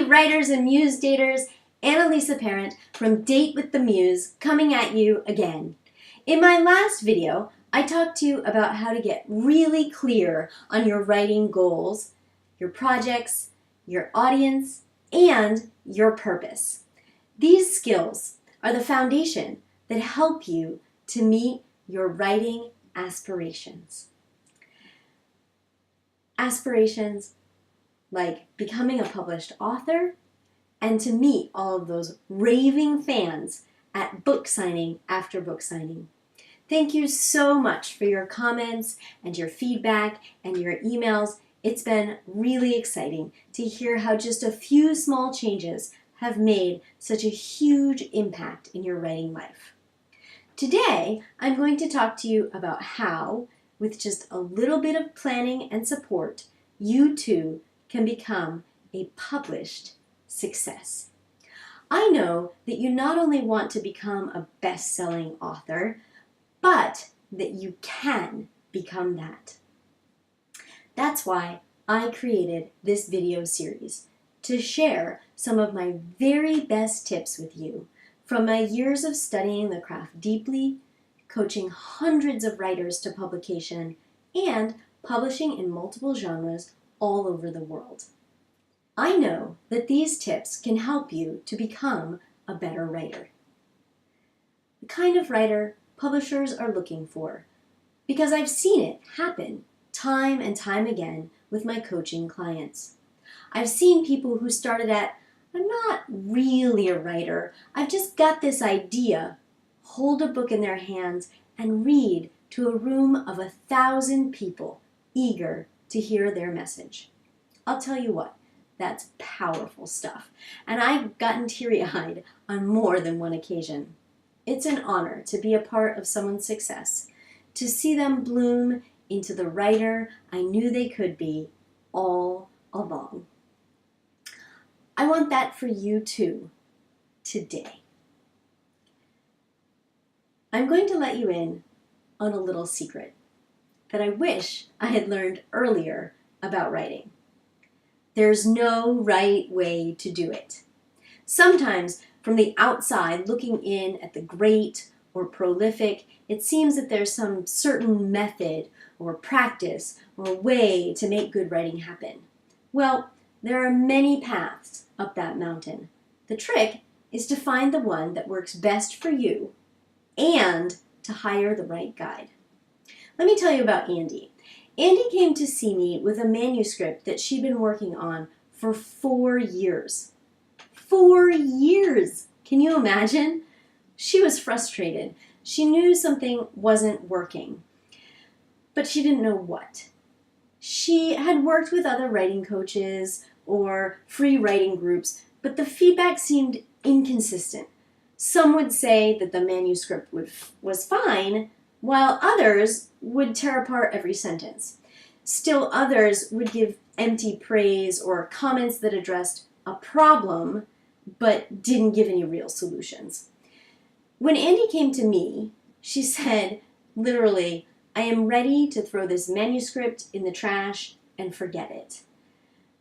Hey writers and muse daters, Annalisa Parent from Date with the Muse coming at you again. In my last video, I talked to you about how to get really clear on your writing goals, your projects, your audience, and your purpose. These skills are the foundation that help you to meet your writing aspirations. Aspirations like becoming a published author, and to meet all of those raving fans at book signing after book signing. Thank you so much for your comments and your feedback and your emails. It's been really exciting to hear how just a few small changes have made such a huge impact in your writing life. Today, I'm going to talk to you about how, with just a little bit of planning and support, you too can become a published success. I know that you not only want to become a best-selling author, but that you can become that. That's why I created this video series, to share some of my very best tips with you from my years of studying the craft deeply, coaching hundreds of writers to publication, and publishing in multiple genres all over the world. I know that these tips can help you to become a better writer. The kind of writer publishers are looking for, because I've seen it happen time and time again with my coaching clients. I've seen people who started at, I'm not really a writer, I've just got this idea, hold a book in their hands and read to a room of 1,000 people eager to hear their message. I'll tell you what, that's powerful stuff, and I've gotten teary-eyed on more than one occasion. It's an honor to be a part of someone's success, to see them bloom into the writer I knew they could be all along. I want that for you too, today. I'm going to let you in on a little secret that I wish I had learned earlier about writing. There's no right way to do it. Sometimes, from the outside, looking in at the great or prolific, it seems that there's some certain method or practice or way to make good writing happen. Well, there are many paths up that mountain. The trick is to find the one that works best for you and to hire the right guide. Let me tell you about Andy. Andy came to see me with a manuscript that she'd been working on for 4 years. 4 years! Can you imagine? She was frustrated. She knew something wasn't working, but she didn't know what. She had worked with other writing coaches or free writing groups, but the feedback seemed inconsistent. Some would say that the manuscript was fine, while others would tear apart every sentence. Still others would give empty praise or comments that addressed a problem but didn't give any real solutions. When Andy came to me, she said, literally, I am ready to throw this manuscript in the trash and forget it.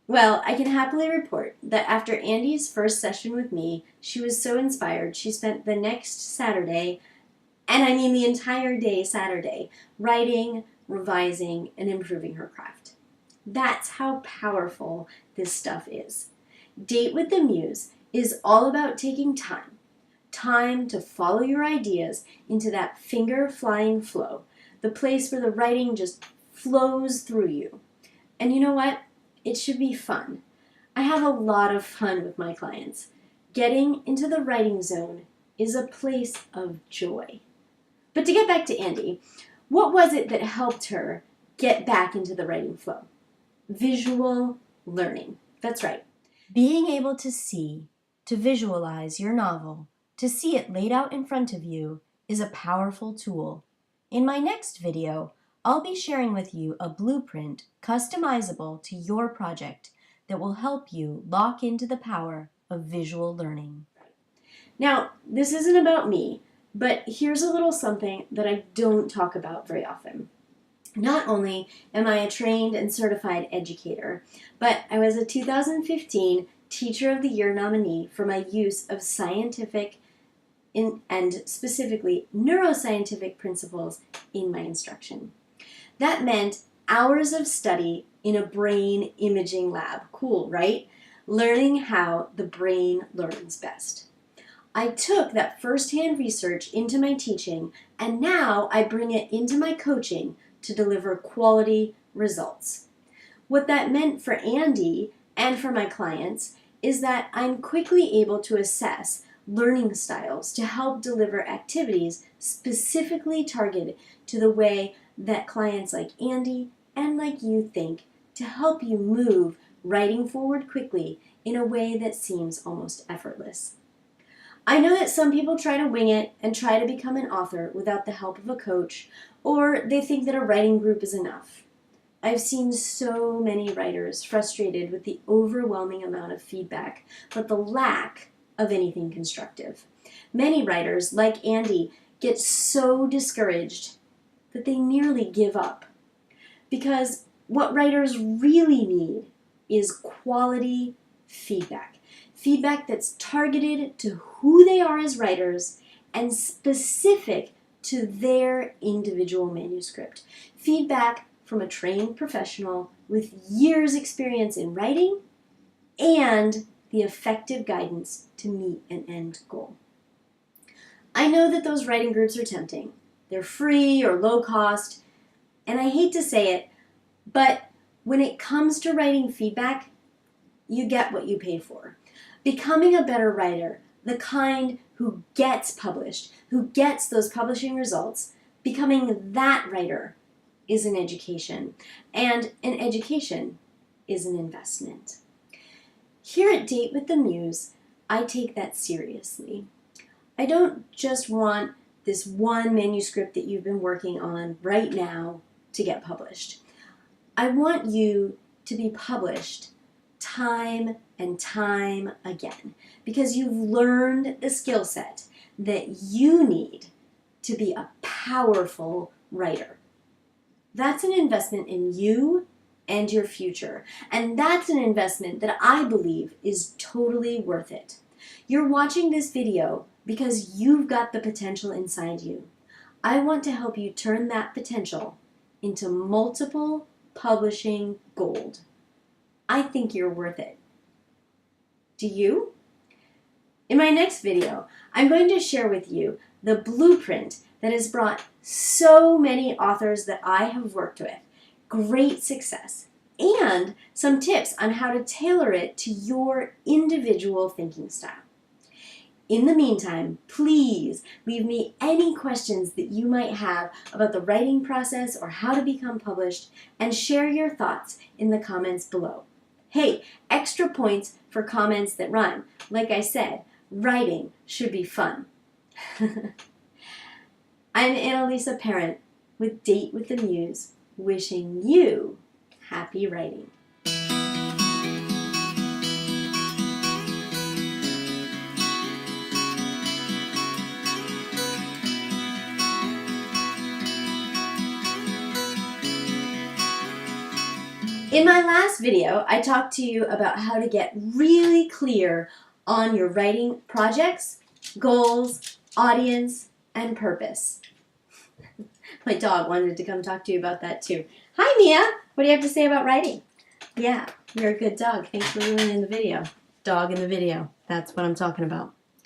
Well, I can happily report that after Andy's first session with me, she was so inspired she spent the next Saturday, and I mean the entire day Saturday, writing, revising, and improving her craft. That's how powerful this stuff is. Date with the Muse is all about taking time to follow your ideas into that finger-flying flow, the place where the writing just flows through you. And you know what? It should be fun. I have a lot of fun with my clients. Getting into the writing zone is a place of joy. But to get back to Andy, what was it that helped her get back into the writing flow? Visual learning. That's right. Being able to see, to visualize your novel, to see it laid out in front of you is a powerful tool. In my next video, I'll be sharing with you a blueprint customizable to your project that will help you lock into the power of visual learning. Now, this isn't about me, but here's a little something that I don't talk about very often. Not only am I a trained and certified educator, but I was a 2015 Teacher of the Year nominee for my use of scientific and specifically neuroscientific principles in my instruction. That meant hours of study in a brain imaging lab. Cool, right? Learning how the brain learns best. I took that firsthand research into my teaching, and now I bring it into my coaching to deliver quality results. What that meant for Andy and for my clients is that I'm quickly able to assess learning styles to help deliver activities specifically targeted to the way that clients like Andy and like you think, to help you move writing forward quickly in a way that seems almost effortless. I know that some people try to wing it and try to become an author without the help of a coach, or they think that a writing group is enough. I've seen so many writers frustrated with the overwhelming amount of feedback, but the lack of anything constructive. Many writers, like Andy, get so discouraged that they nearly give up. Because what writers really need is quality feedback. Feedback that's targeted to who they are as writers and specific to their individual manuscript. Feedback from a trained professional with years' experience in writing and the effective guidance to meet an end goal. I know that those writing groups are tempting. They're free or low cost, and I hate to say it, but when it comes to writing feedback, you get what you pay for. Becoming a better writer, the kind who gets published, who gets those publishing results, becoming that writer is an education, and an education is an investment. Here at Date with the Muse, I take that seriously. I don't just want this one manuscript that you've been working on right now to get published. I want you to be published time and time again, because you've learned the skill set that you need to be a powerful writer. That's an investment in you and your future, and that's an investment that I believe is totally worth it. You're watching this video because you've got the potential inside you. I want to help you turn that potential into multiple publishing gold. I think you're worth it. Do you? In my next video, I'm going to share with you the blueprint that has brought so many authors that I have worked with great success, and some tips on how to tailor it to your individual thinking style. In the meantime, please leave me any questions that you might have about the writing process or how to become published, and share your thoughts in the comments below. Hey, extra points for comments that rhyme. Like I said, writing should be fun. I'm Annalisa Parent with Date with the Muse, wishing you happy writing. In my last video, I talked to you about how to get really clear on your writing projects, goals, audience, and purpose. My dog wanted to come talk to you about that too. Hi, Mia. What do you have to say about writing? Yeah, you're a good dog. Thanks for ruining the video. Dog in the video. That's what I'm talking about.